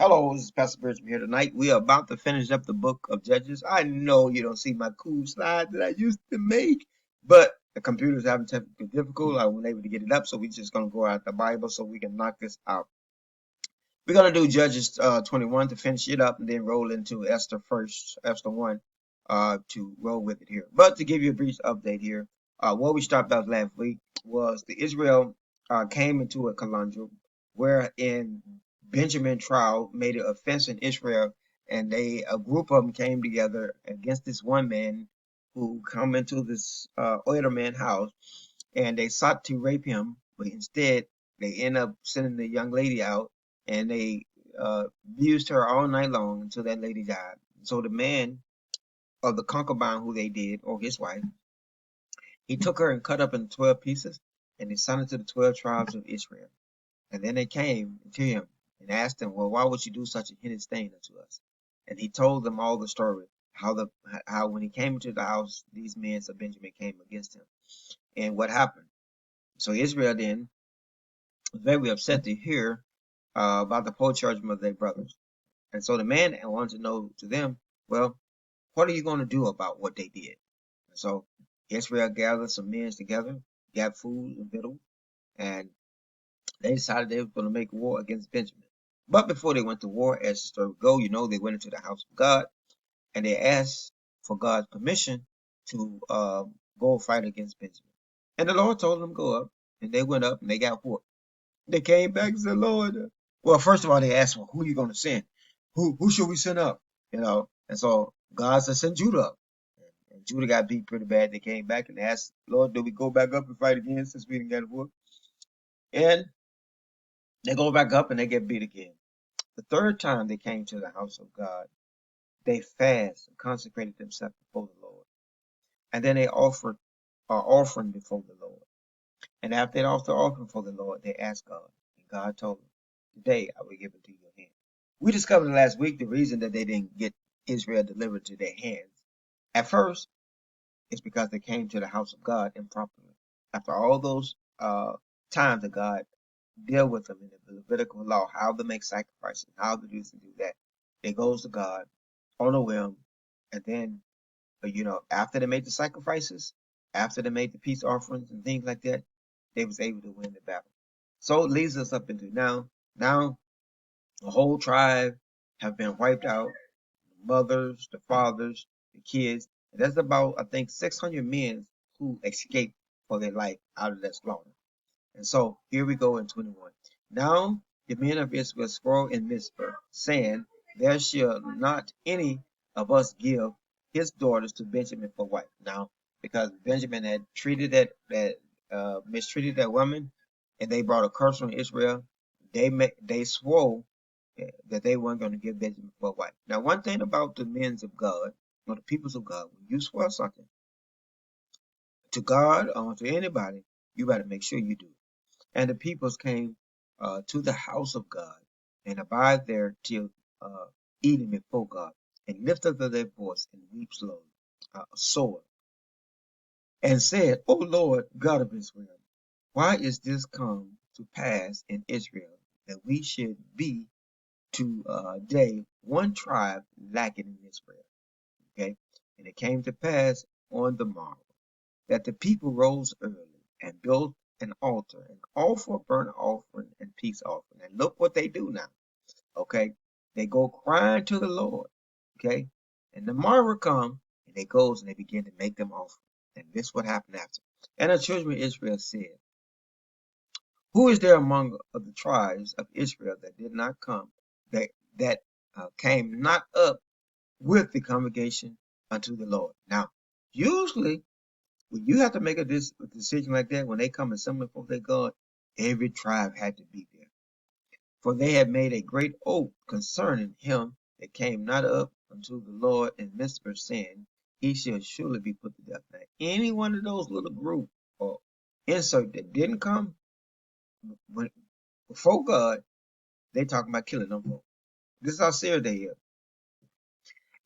Hello, this is Pastor Bridgman here tonight. We are about to finish up the book of Judges. I know you don't see my cool slide that I used to make, but the computer's having technical difficulty. I wasn't able to get it up, so we're just going to go out the Bible so we can knock this out. We're going to do Judges 21 to finish it up and then roll into Esther first, Esther 1, to roll with it here. But to give you a brief update here, where we stopped out last week was the Israel came into a conundrum wherein Benjamin trial made an offense in Israel, and a group of them came together against this one man who come into this older man's house, and they sought to rape him, but instead they end up sending the young lady out, and they abused her all night long until that lady died. So the man of the concubine who they did, or his wife, he took her and cut up in 12 pieces, and he sent it to the 12 tribes of Israel. And then they came to him and asked him, well, why would you do such a heinous thing unto us? And he told them all the story, how when he came into the house, these men of Benjamin came against him, and what happened. So Israel then was very upset to hear about the poor judgment of their brothers. And so the man wanted to know to them, well, what are you going to do about what they did? And so Israel gathered some men together, got food and victuals, and they decided they were going to make war against Benjamin. But before they went to war, as the story would go, they went into the house of God and they asked for God's permission to go fight against Benjamin. And the Lord told them to go up, and they went up and they got whooped. They came back and said, Lord, well, first of all, they asked, well, who are you going to send? Who should we send up? And so God said, send Judah up. And Judah got beat pretty bad. They came back and asked, Lord, do we go back up and fight again since we didn't get whooped? And they go back up and they get beat again. The third time they came to the house of God, they fasted and consecrated themselves before the Lord. And then they offered an offering before the Lord. And after they offered the offering for the Lord, they asked God. And God told them, today I will give it to your hand. We discovered last week the reason that they didn't get Israel delivered to their hands. At first, it's because they came to the house of God improperly. After all those times that God dealt with them in the Levitical law, how to make sacrifices, how to do this and do that, they goes to God on a whim, and then after they made the sacrifices, after they made the peace offerings and things like that, they was able to win the battle. So it leads us up into now. Now the whole tribe have been wiped out, the mothers, the fathers, the kids. And that's about, I think, 600 men who escaped for their life out of that slaughter. And so here we go in 21. Now the men of Israel swore in Mizpah, saying, there shall not any of us give his daughters to Benjamin for wife. Now, because Benjamin had treated mistreated that woman, and they brought a curse on Israel, they swore that they weren't going to give Benjamin for wife. Now, one thing about the men of God, or the peoples of God, when you swear something to God or to anybody, you better make sure you do. And the peoples came to the house of God and abide there till evening before God, and lift up their voice and weep slowly, sore, and said, O Lord God of Israel, why is this come to pass in Israel, that we should be today one tribe lacking in Israel? Okay, and it came to pass on the morrow that the people rose early and built an altar and offer burnt offering and peace offering. And look what they do now. Okay, they go crying to the Lord. Okay, and the morrow come, and they goes and they begin to make them offer. And this what happened after. And the children of Israel said, who is there among the tribes of Israel that did not come, that came not up with the congregation unto the Lord? Now, usually when you have to make a decision like that, when they come and summon before their God, every tribe had to be there. For they had made a great oath concerning him that came not up unto the Lord in Mizpah, saying, he shall surely be put to death. Now, any one of those little group or insert that didn't come before God, they talking about killing them folks. This is how serious they are.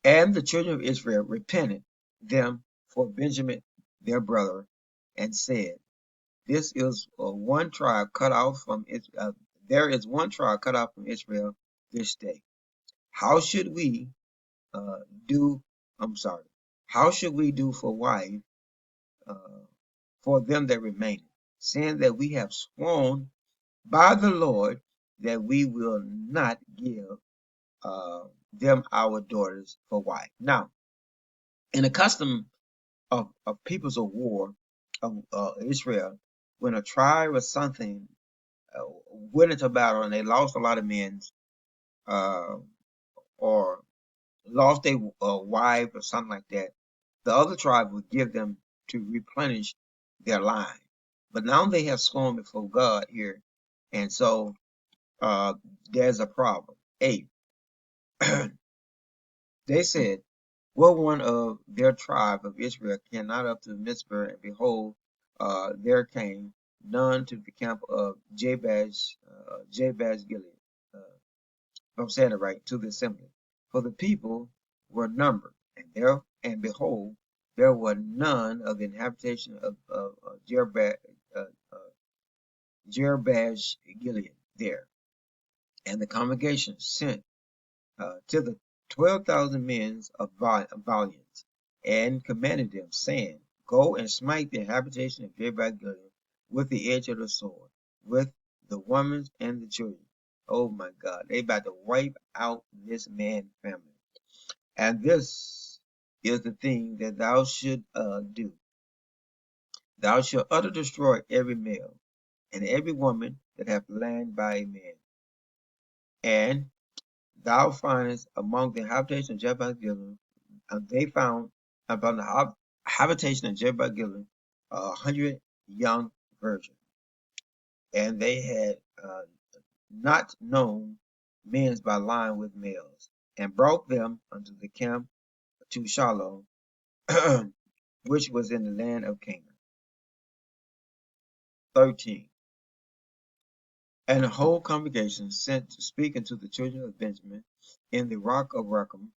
And the children of Israel repented them for Benjamin their brother, and said, this is one tribe cut off from there is one tribe cut off from Israel, this day. How should we do? I'm sorry. How should we do for wife for them that remain, seeing that we have sworn by the Lord that we will not give them our daughters for wife. Now, in the custom of peoples of war of Israel, when a tribe or something went into battle and they lost a lot of men, uh, or lost a wife or something like that, the other tribe would give them to replenish their line. But now they have sworn before God here, and so there's a problem. A, they said, "What one of their tribe of Israel came not up to Mizpah, and behold, there came none to the camp of Jabez Gilead." If I'm saying it right, to the assembly. For the people were numbered, and behold, there were none of the habitation of uh, Gilead there. And the congregation sent to the 12,000 men of valiance, and commanded them, saying, Go and smite the habitation of Gilead with the edge of the sword, with the women and the children. Oh my God, they about to wipe out this man family. And this is the thing that thou should do. Thou shalt utterly destroy every male and every woman that hath land by a man. And thou findest among the habitation of Jebel Gilead, and they found upon the habitation of Jebel Gilead 100 young virgins, and they had not known men by lying with males, and brought them unto the camp to Shiloh, which was in the land of Canaan. 13. And the whole congregation sent to speak unto the children of Benjamin in the rock of Rachem,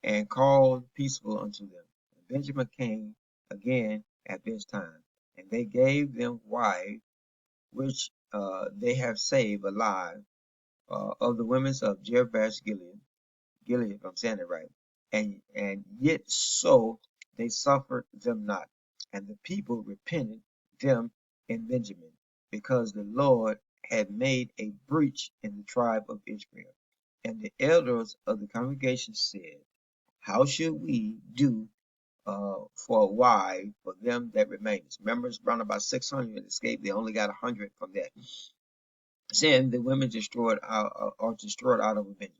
and called peaceable unto them. And Benjamin came again at this time, and they gave them wives which they have saved alive of the women of Jebus Gilead, if I'm saying it right, and yet so they suffered them not. And the people repented them in Benjamin, because the Lord had made a breach in the tribe of Israel. And the elders of the congregation said, How should we do for a wife for them that remains? Remember, it's around about 600 escaped. They only got 100 from that. Saying the women destroyed out, are destroyed out of Benjamin.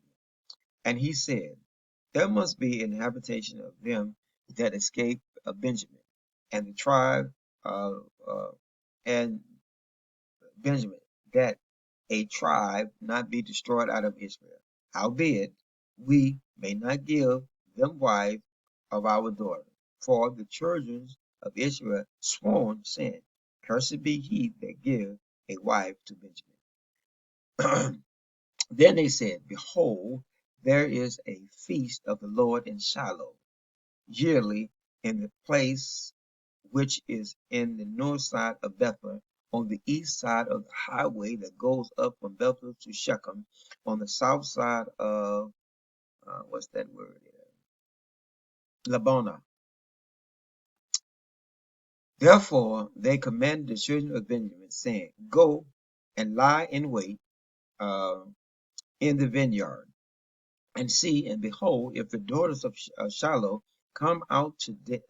And he said, There must be an habitation of them that escaped Benjamin, and the tribe and Benjamin, that a tribe not be destroyed out of Israel. Howbeit, we may not give them wives of our daughters, for the children of Israel sworn, saying, Cursed be he that give a wife to Benjamin. Then they said, Behold, there is a feast of the Lord in Shiloh, yearly in the place which is in the north side of Bethel, on the east side of the highway that goes up from Bethel to Shechem, on the south side of, what's that word? Labonah. Therefore they commanded the children of Benjamin, saying, Go and lie in wait in the vineyard, and see, and behold, if the daughters of Shiloh come out to dance,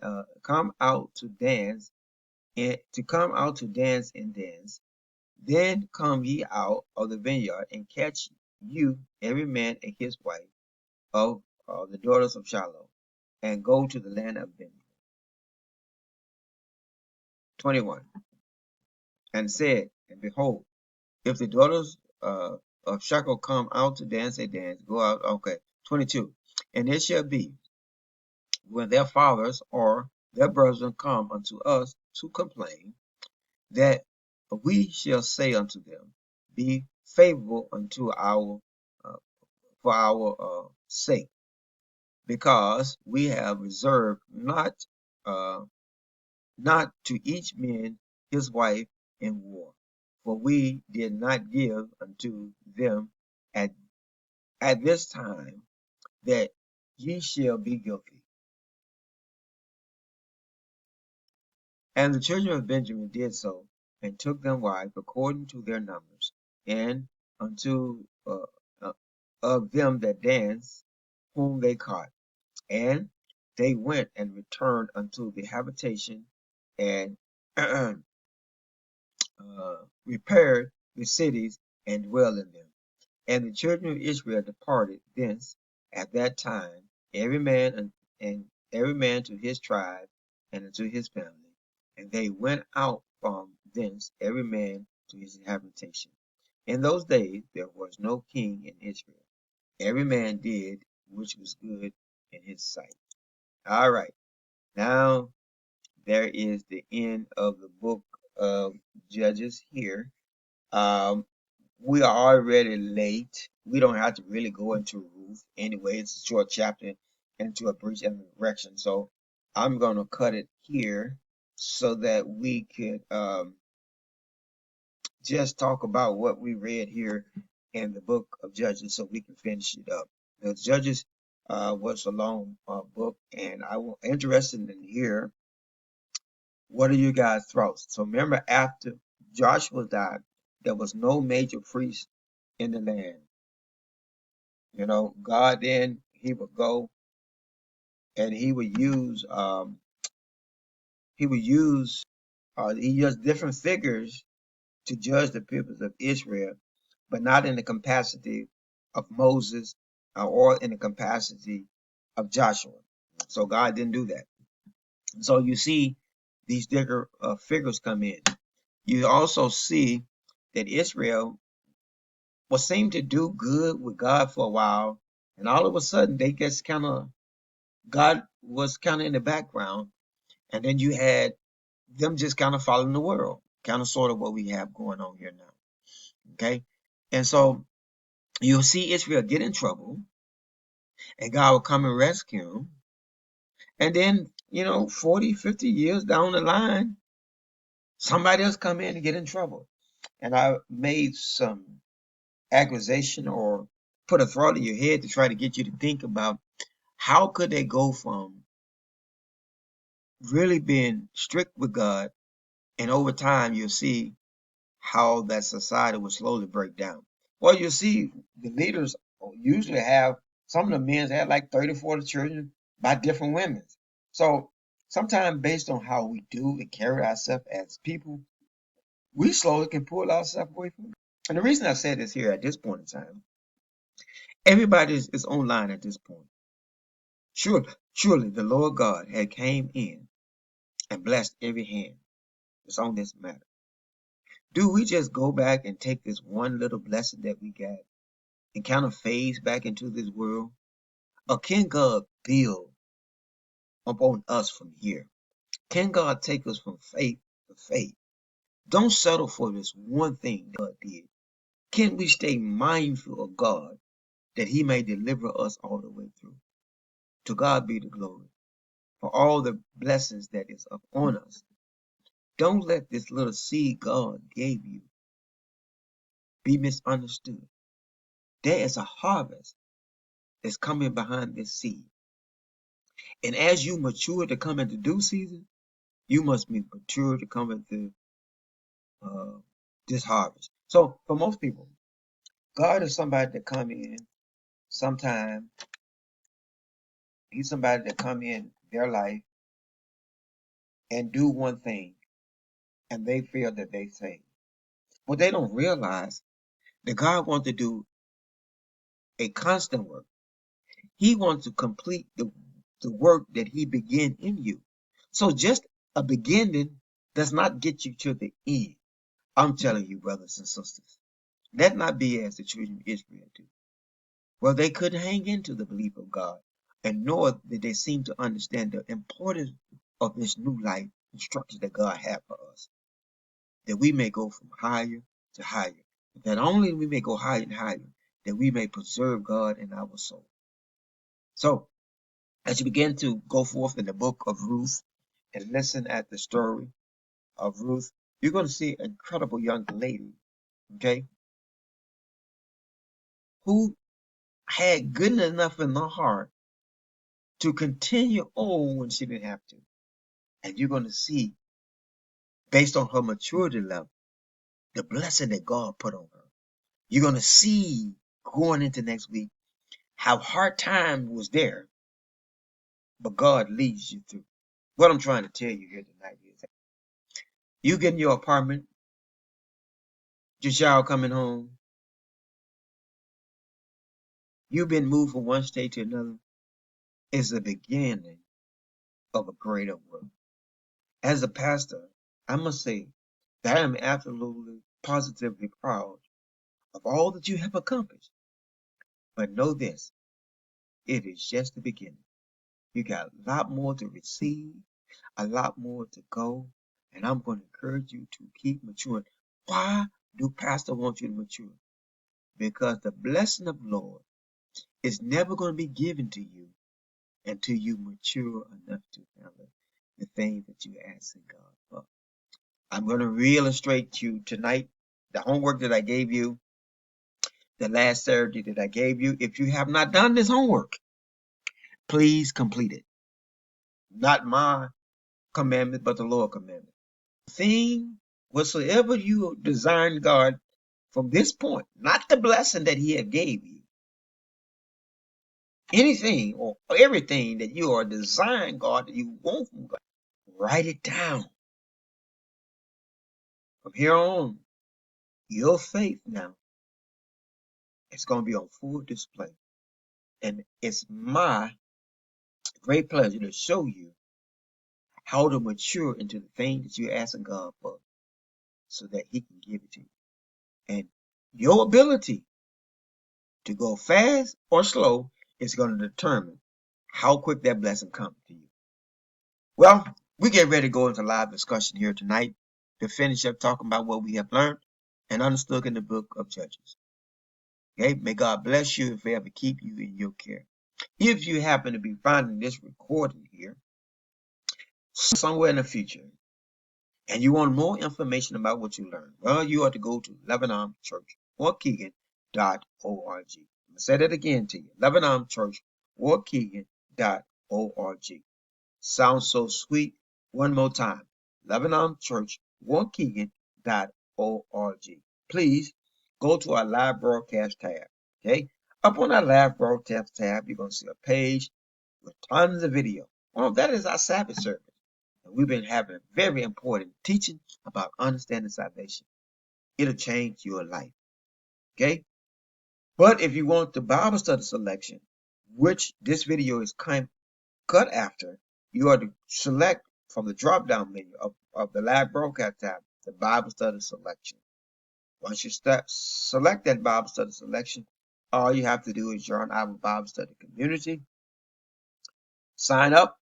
and to come out to dance and dance, then come ye out of the vineyard, and catch you every man and his wife of the daughters of Shiloh, and go to the land of Benjamin. 21. And said, and behold, if the daughters of Shechem come out to dance, they dance, go out. Okay. 22. And it shall be, when their fathers or their brethren come unto us to complain, that we shall say unto them, Be favorable unto our for our sake, because we have reserved uh, not to each man his wife in war, for we did not give unto them at at this time that ye shall be guilty. And the children of Benjamin did so, and took them wives according to their numbers, and unto of them that danced, whom they caught. And they went and returned unto the habitation, and repaired the cities, and dwelled in them. And the children of Israel departed thence at that time, every man and every man to his tribe and unto his family. And they went out from thence, every man to his habitation. In those days there was no king in Israel. Every man did which was good in his sight. All right. Now there is the end of the book of Judges here. Um, we are already late. We don't have to really go into Ruth anyway. It's a short chapter into a brief direction. So I'm going to cut it here so that we could just talk about what we read here in the book of Judges so we can finish it up. The Judges was a long book, and I was interested in hear what are you guys' thoughts. So remember, after Joshua died, there was no major priest in the land. You know, God then he would go and he used different figures to judge the people of Israel, but not in the capacity of Moses or in the capacity of Joshua. So God didn't do that. So you see these different figures come in. You also see that Israel was seemed to do good with God for a while, and all of a sudden they just kind of God was kind of in the background, and then you had them just kind of following the world, kind of sort of what we have going on here now. Okay, and so you'll see Israel get in trouble, and God will come and rescue them, and then 40, 50 years down the line, somebody else come in and get in trouble. And I made some accusation or put a thought in your head to try to get you to think about how could they go from really being strict with God, and over time you'll see how that society will slowly break down. Well, you see the leaders usually have, some of the men had like 30, 40 children by different women. So sometimes based on how we do and carry ourselves as people, we slowly can pull ourselves away from it. And the reason I say this here at this point in time, everybody is online at this point. Surely the Lord God had came in and blessed every hand that's on this matter. Do we just go back and take this one little blessing that we got and kind of phase back into this world? Or can God build upon us from here? Can God take us from faith to faith? Don't settle for this one thing God did. Can we stay mindful of God that he may deliver us all the way through? To God be the glory for all the blessings that is upon us. Don't let this little seed God gave you be misunderstood. There is a harvest that's coming behind this seed. And as you mature to come into due season, you must be mature to come into uh, this harvest. So for most people, God is somebody that come in sometime. He's somebody that come in their life and do one thing, and they feel that they say. But they don't realize that God wants to do a constant work. He wants to complete the work that he began in you. So just a beginning does not get you to the end. I'm telling you, brothers and sisters, let not be as the children of Israel do. Well, they couldn't hang into the belief of God, and nor did they seem to understand the importance of this new life instructions that God had for us, that we may go from higher to higher, that only we may go higher and higher, that we may preserve God in our soul. So, as you begin to go forth in the book of Ruth and listen at the story of Ruth, you're going to see an incredible young lady, okay, who had good enough in her heart to continue on when she didn't have to. And you're going to see, based on her maturity level, the blessing that God put on her. You're going to see going into next week how hard time was there, but God leads you through. What I'm trying to tell you here tonight is that you get in your apartment, your child coming home, you've been moved from one state to another, is the beginning of a greater work. As a pastor, I must say that I am absolutely positively proud of all that you have accomplished. But know this, it is just the beginning. You got a lot more to receive, a lot more to go, and I'm going to encourage you to keep maturing. Why do pastor want you to mature? Because the blessing of the Lord is never going to be given to you until you mature enough to handle the things that you ask in God for. I'm going to re-illustrate to you tonight the homework that I gave you, the last Saturday that I gave you. If you have not done this homework, please complete it. Not my commandment, but the Lord's commandment. Thing whatsoever you desire God from this point, not the blessing that He had gave you, anything or everything that you are desiring God that you want from God, write it down. From here on, your faith now is going to be on full display. And it's my great pleasure to show you how to mature into the thing that you're asking God for so that He can give it to you. And your ability to go fast or slow is going to determine how quick that blessing comes to you. Well, we get ready to go into live discussion here tonight to finish up talking about what we have learned and understood in the book of Judges. Okay, may God bless you and forever keep you in your care. If you happen to be finding this recording here somewhere in the future and you want more information about what you learned, well, you ought to go to LebanonChurchWaukegan.org. I'm going to say that again to you, LebanonChurchWaukegan.org. Sounds so sweet. One more time, LebanonChurchWaukegan.org. Please go to our live broadcast tab. Okay, up on our live broadcast tab, you're going to see a page with tons of video. Well, that is our Sabbath service. And we've been having a very important teaching about understanding salvation. It'll change your life. Okay, but if you want the Bible study selection, which this video is cut after, you are to select from the drop-down menu of the live broadcast tab, the Bible study selection. Once you select that Bible study selection, all you have to do is join our Bible study community, sign up.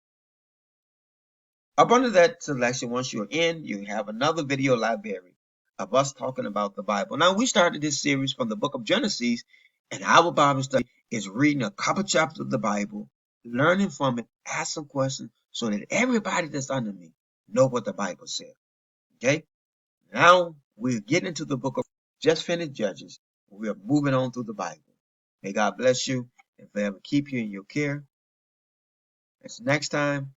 Up under that selection, once you're in, you have another video library of us talking about the Bible. Now, we started this series from the book of Genesis, and our Bible study is reading a couple chapters of the Bible, learning from it, asking questions, so that everybody that's under me know what the Bible said. Okay? Now, we're getting into the book of just finished Judges. We are moving on through the Bible. May God bless you and forever keep you in your care. Until next time.